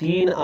3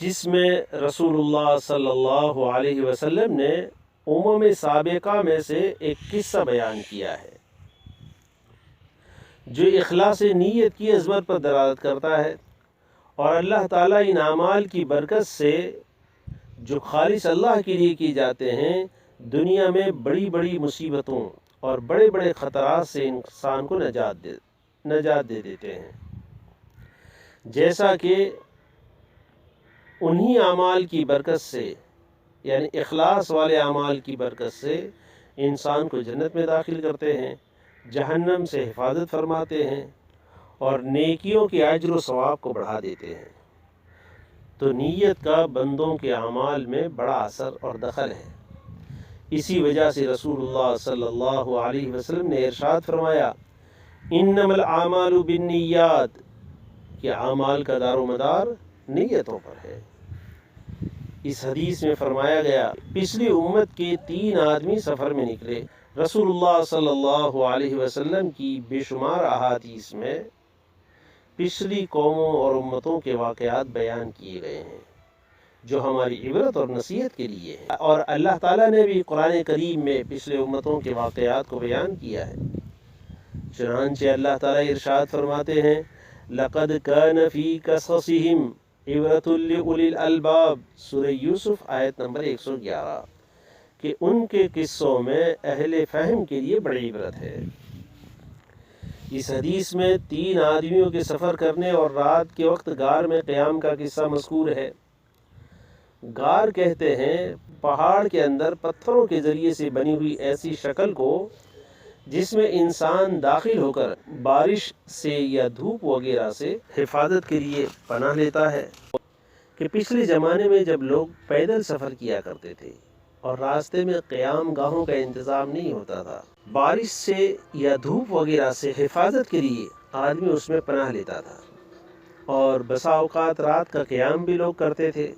جس میں رسول اللہ صلی اللہ علیہ وسلم نے سابقہ میں سے ایک قصہ بیان کیا ہے جو اخلاص نیت کی عظمت پر دلالت کرتا ہے، اور اللہ تعالیٰ ان اعمال کی برکت سے جو خالص اللہ کے لیے کی جاتے ہیں دنیا میں بڑی بڑی مصیبتوں اور بڑے بڑے خطرات سے انسان کو نجات دے دیتے ہیں، جیسا کہ انہی اعمال کی برکت سے، یعنی اخلاص والے اعمال کی برکت سے انسان کو جنت میں داخل کرتے ہیں، جہنم سے حفاظت فرماتے ہیں اور نیکیوں کے اجر و ثواب کو بڑھا دیتے ہیں۔ تو نیت کا بندوں کے اعمال میں بڑا اثر اور دخل ہے۔ اسی وجہ سے رسول اللہ صلی اللہ علیہ وسلم نے ارشاد فرمایا، انما الاعمال بالنیات، کہ اعمال کا دار و مدار نیتوں پر ہے۔ اس حدیث میں فرمایا گیا، پچھلی امت کے 3 آدمی سفر میں نکلے۔ رسول اللہ صلی اللہ علیہ وسلم کی بے شمار احادیث میں پچھلی قوموں اور امتوں کے واقعات بیان کیے گئے ہیں جو ہماری عبرت اور نصیحت کے لیے ہے، اور اللہ تعالیٰ نے بھی قرآن کریم میں پچھلے امتوں کے واقعات کو بیان کیا ہے۔ چنانچہ اللہ تعالیٰ ارشاد فرماتے ہیں، لَقَدْ كَانَ فِي قَصَصِهِمْ عِبْرَةٌ لِأُولِي الْأَلْبَابِ، سورہ یوسف آیت نمبر 111، کہ ان کے قصوں میں اہل فہم کے لیے بڑی عبرت ہے۔ اس حدیث میں 3 آدمیوں کے سفر کرنے اور رات کے وقت غار میں قیام کا قصہ مذکور ہے۔ غار کہتے ہیں پہاڑ کے اندر پتھروں کے ذریعے سے بنی ہوئی ایسی شکل کو جس میں انسان داخل ہو کر بارش سے یا دھوپ وغیرہ سے حفاظت کے لیے پناہ لیتا ہے، کہ پچھلے زمانے میں جب لوگ پیدل سفر کیا کرتے تھے اور راستے میں قیام گاہوں کا انتظام نہیں ہوتا تھا، بارش سے یا دھوپ وغیرہ سے حفاظت کے لیے آدمی اس میں پناہ لیتا تھا، اور بسا اوقات رات کا قیام بھی لوگ کرتے تھے۔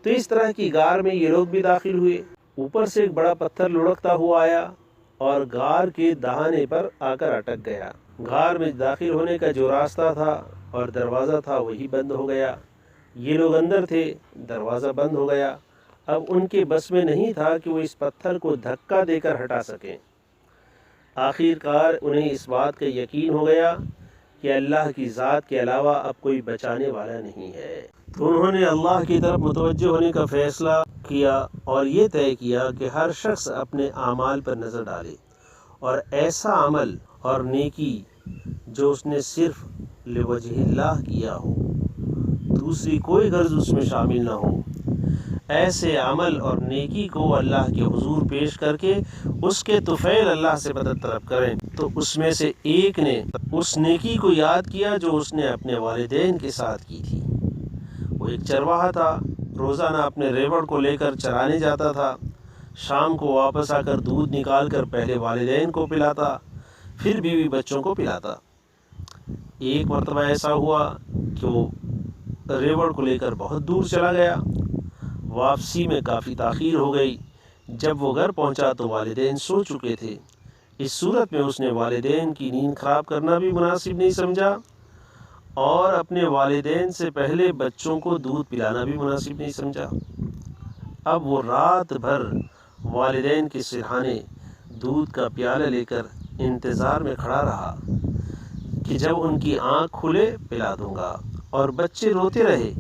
تو اس طرح کی غار میں یہ لوگ بھی داخل ہوئے۔ اوپر سے ایک بڑا پتھر لڑکتا ہوا آیا اور غار کے دہانے پر آ کر اٹک گیا۔ غار میں داخل ہونے کا جو راستہ تھا اور دروازہ تھا وہی بند ہو گیا۔ یہ لوگ اندر تھے، دروازہ بند ہو گیا۔ اب ان کے بس میں نہیں تھا کہ وہ اس پتھر کو دھکا دے کر ہٹا سکیں۔ آخر کار انہیں اس بات کا یقین ہو گیا کہ اللہ کی ذات کے علاوہ اب کوئی بچانے والا نہیں ہے۔ تو انہوں نے اللہ کی طرف متوجہ ہونے کا فیصلہ کیا اور یہ طے کیا کہ ہر شخص اپنے اعمال پر نظر ڈالے اور ایسا عمل اور نیکی جو اس نے صرف لوجہ اللہ کیا ہو، دوسری کوئی غرض اس میں شامل نہ ہو، ایسے عمل اور نیکی کو اللہ کے حضور پیش کر کے اس کے طفیل اللہ سے مدد طلب کریں۔ تو اس میں سے ایک نے اس نیکی کو یاد کیا جو اس نے اپنے والدین کے ساتھ کی تھی۔ وہ ایک چرواہا تھا، روزانہ اپنے ریوڑ کو لے کر چرانے جاتا تھا، شام کو واپس آ کر دودھ نکال کر پہلے والدین کو پلاتا، پھر بیوی بچوں کو پلاتا۔ ایک مرتبہ ایسا ہوا کہ وہ ریوڑ کو لے کر بہت دور چلا گیا، واپسی میں کافی تاخیر ہو گئی۔ جب وہ گھر پہنچا تو والدین سو چکے تھے۔ اس صورت میں اس نے والدین کی نیند خراب کرنا بھی مناسب نہیں سمجھا اور اپنے والدین سے پہلے بچوں کو دودھ پلانا بھی مناسب نہیں سمجھا۔ اب وہ رات بھر والدین کے سرہانے دودھ کا پیالہ لے کر انتظار میں کھڑا رہا کہ جب ان کی آنکھ کھلے پلا دوں گا، اور بچے روتے رہے۔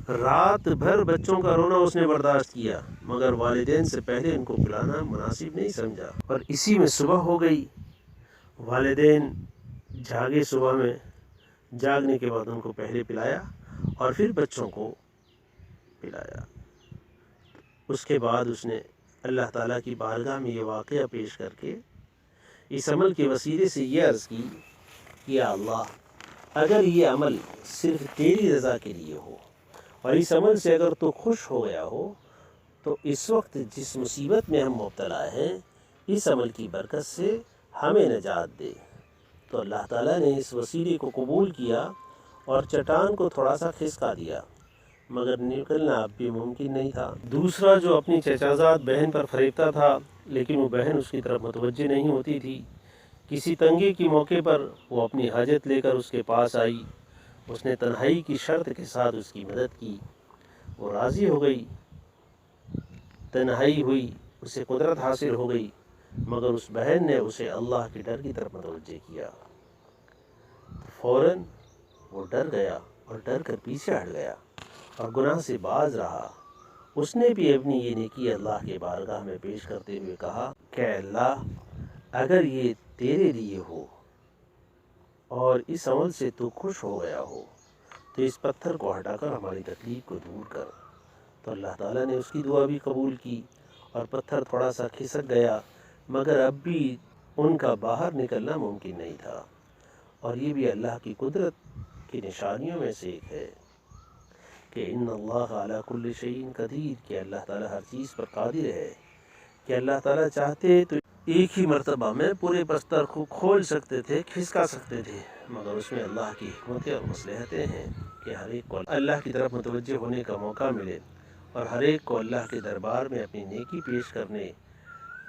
رات بھر بچوں کا رونا اس نے برداشت کیا، مگر والدین سے پہلے ان کو پلانا مناسب نہیں سمجھا، اور اسی میں صبح ہو گئی۔ والدین جاگے، صبح میں جاگنے کے بعد ان کو پہلے پلایا اور پھر بچوں کو پلایا۔ اس کے بعد اس نے اللہ تعالیٰ کی بارگاہ میں یہ واقعہ پیش کر کے اس عمل کے وسیلے سے یہ عرض کی کہ یا اللہ، اگر یہ عمل صرف تیری رضا کے لیے ہو اور اس عمل سے اگر تو خوش ہو گیا ہو تو اس وقت جس مصیبت میں ہم مبتلا ہیں اس عمل کی برکت سے ہمیں نجات دے۔ تو اللہ تعالیٰ نے اس وسیلے کو قبول کیا اور چٹان کو تھوڑا سا کھسکا دیا، مگر نکلنا اب بھی ممکن نہیں تھا۔ دوسرا جو اپنی چچازاد بہن پر فریبتا تھا، لیکن وہ بہن اس کی طرف متوجہ نہیں ہوتی تھی۔ کسی تنگی کے موقع پر وہ اپنی حاجت لے کر اس کے پاس آئی، اس نے تنہائی کی شرط کے ساتھ اس کی مدد کی، وہ راضی ہو گئی، تنہائی ہوئی، اسے قدرت حاصل ہو گئی، مگر اس بہن نے اسے اللہ کے ڈر کی طرف متوجہ کیا، فوراً وہ ڈر گیا اور ڈر کر پیچھے ہٹ گیا اور گناہ سے باز رہا۔ اس نے بھی اپنی یہ نیکی اللہ کے بارگاہ میں پیش کرتے ہوئے کہا کہ اللہ، اگر یہ تیرے لیے ہو اور اس عمل سے تو خوش ہو گیا ہو تو اس پتھر کو ہٹا کر ہماری تکلیف کو دور کر۔ تو اللہ تعالیٰ نے اس کی دعا بھی قبول کی اور پتھر تھوڑا سا کھسک گیا، مگر اب بھی ان کا باہر نکلنا ممکن نہیں تھا۔ اور یہ بھی اللہ کی قدرت کی نشانیوں میں سے ایک ہے کہ ان اللہ علی کل شیء قدیر، کہ اللہ تعالیٰ ہر چیز پر قادر ہے، کہ اللہ تعالیٰ چاہتے تو ایک ہی مرتبہ میں پورے پستر کو کھول سکتے تھے، کھسکا سکتے تھے، مگر اس میں اللہ کی حکمتیں اور مصلحتیں ہیں کہ ہر ایک کو اللہ کی طرف متوجہ ہونے کا موقع ملے اور ہر ایک کو اللہ کے دربار میں اپنی نیکی پیش کرنے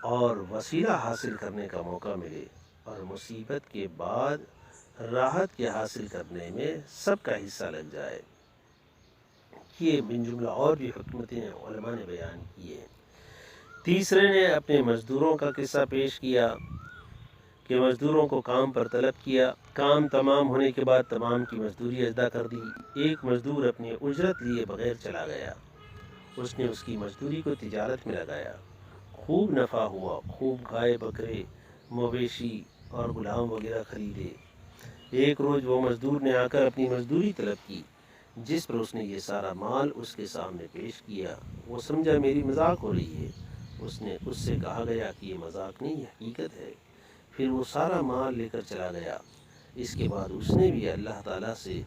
اور وسیلہ حاصل کرنے کا موقع ملے، اور مصیبت کے بعد راحت کے حاصل کرنے میں سب کا حصہ لگ جائے۔ یہ من جملہ اور بھی حکمتیں علماء نے بیان کی ہیں۔ تیسرے نے اپنے مزدوروں کا قصہ پیش کیا کہ مزدوروں کو کام پر طلب کیا، کام تمام ہونے کے بعد تمام کی مزدوری ادا کر دی، ایک مزدور اپنی اجرت لیے بغیر چلا گیا، اس نے اس کی مزدوری کو تجارت میں لگایا، خوب نفع ہوا، خوب گائے بکرے مویشی اور غلام وغیرہ خریدے۔ ایک روز وہ مزدور نے آ کر اپنی مزدوری طلب کی، جس پر اس نے یہ سارا مال اس کے سامنے پیش کیا۔ وہ سمجھا میری مذاق ہو رہی ہے، اس سے کہا گیا کہ یہ مذاق نہیں، یہ حقیقت ہے۔ پھر وہ سارا مال لے کر چلا گیا۔ اس کے بعد اس نے بھی اللہ تعالیٰ سے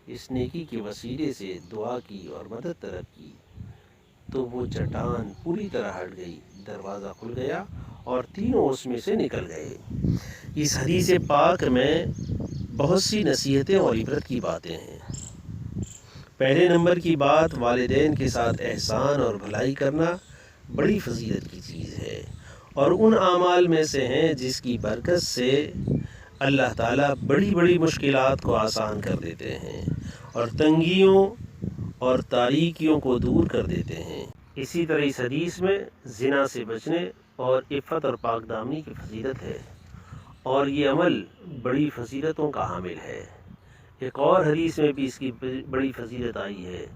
اس نیکی کے وسیلے سے دعا کی اور مدد طلب کی، تو وہ چٹان پوری طرح ہٹ گئی، دروازہ کھل گیا اور تینوں اس میں سے نکل گئے۔ اس حدیث پاک میں بہت سی نصیحتیں اور عبرت کی باتیں ہیں۔ پہلے نمبر کی بات، والدین کے ساتھ احسان اور بھلائی کرنا بڑی فضیلت کی چیز ہے اور ان اعمال میں سے ہیں جس کی برکت سے اللہ تعالیٰ بڑی بڑی مشکلات کو آسان کر دیتے ہیں اور تنگیوں اور تاریکیوں کو دور کر دیتے ہیں۔ اسی طرح اس حدیث میں زنا سے بچنے اور عفت اور پاک دامنی کی فضیلت ہے، اور یہ عمل بڑی فضیلتوں کا حامل ہے۔ ایک اور حدیث میں بھی اس کی بڑی فضیلت آئی ہے،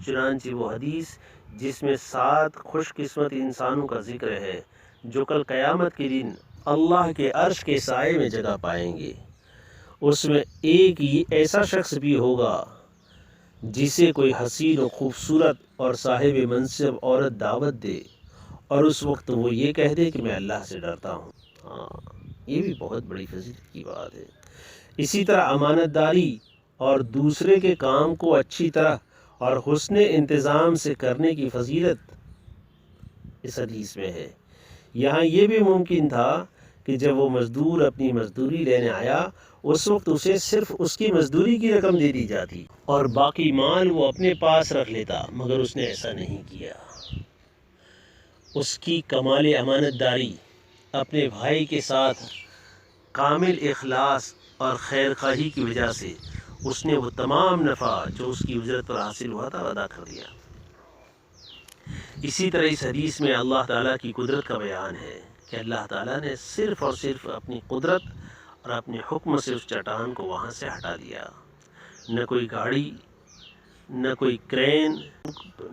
چنانچہ وہ حدیث جس میں 7 خوش قسمت انسانوں کا ذکر ہے جو کل قیامت کے دن اللہ کے عرش کے سائے میں جگہ پائیں گے، اس میں ایک ایسا شخص بھی ہوگا جسے کوئی حسین و خوبصورت اور صاحب منصب عورت دعوت دے اور اس وقت وہ یہ کہہ دے کہ میں اللہ سے ڈرتا ہوں۔ یہ بھی بہت بڑی فضیلت کی بات ہے۔ اسی طرح امانت داری اور دوسرے کے کام کو اچھی طرح اور حسن انتظام سے کرنے کی فضیلت اس حدیث میں ہے۔ یہاں یہ بھی ممکن تھا کہ جب وہ مزدور اپنی مزدوری لینے آیا، اس وقت اسے صرف اس کی مزدوری کی رقم دے دی جاتی اور باقی مال وہ اپنے پاس رکھ لیتا، مگر اس نے ایسا نہیں کیا۔ اس کی کمال امانت داری، اپنے بھائی کے ساتھ کامل اخلاص اور خیر خواہی کی وجہ سے اس نے وہ تمام نفع جو اس کی اجرت پر حاصل ہوا تھا ادا کر دیا۔ اسی طرح اس حدیث میں اللہ تعالیٰ کی قدرت کا بیان ہے کہ اللہ تعالیٰ نے صرف اور صرف اپنی قدرت اور اپنے حکم سے اس چٹان کو وہاں سے ہٹا دیا۔ نہ کوئی گاڑی، نہ کوئی کرین،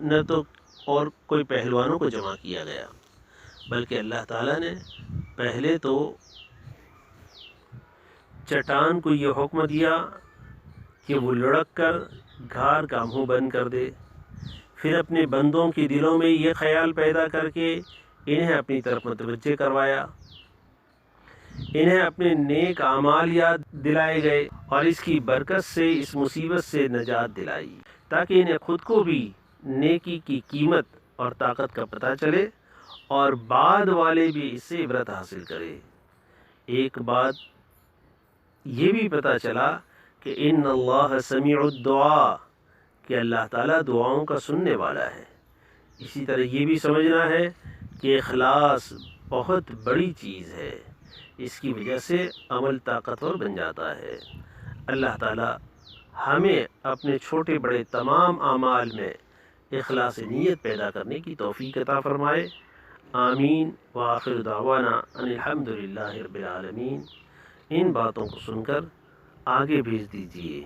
نہ تو اور کوئی پہلوانوں کو جمع کیا گیا، بلکہ اللہ تعالیٰ نے پہلے تو چٹان کو یہ حکم دیا کہ وہ لڑک کر گھار کا منہ بند کر دے، پھر اپنے بندوں کے دلوں میں یہ خیال پیدا کر کے انہیں اپنی طرف متوجہ کروایا، انہیں اپنے نیک اعمال یاد دلائے گئے اور اس کی برکت سے اس مصیبت سے نجات دلائی، تاکہ انہیں خود کو بھی نیکی کی قیمت اور طاقت کا پتہ چلے اور بعد والے بھی اس سے عبرت حاصل کرے۔ ایک بات یہ بھی پتہ چلا کہ ان اللہ سمیع الدعاء، کہ اللہ تعالیٰ دعاؤں کا سننے والا ہے۔ اسی طرح یہ بھی سمجھنا ہے کہ اخلاص بہت بڑی چیز ہے، اس کی وجہ سے عمل طاقتور بن جاتا ہے۔ اللہ تعالیٰ ہمیں اپنے چھوٹے بڑے تمام اعمال میں اخلاص نیت پیدا کرنے کی توفیق عطا فرمائے۔ آمین۔ وآخر دعوانا ان الحمد للہ رب العالمین۔ ان باتوں کو سن کر آگے بھیج دیجئے۔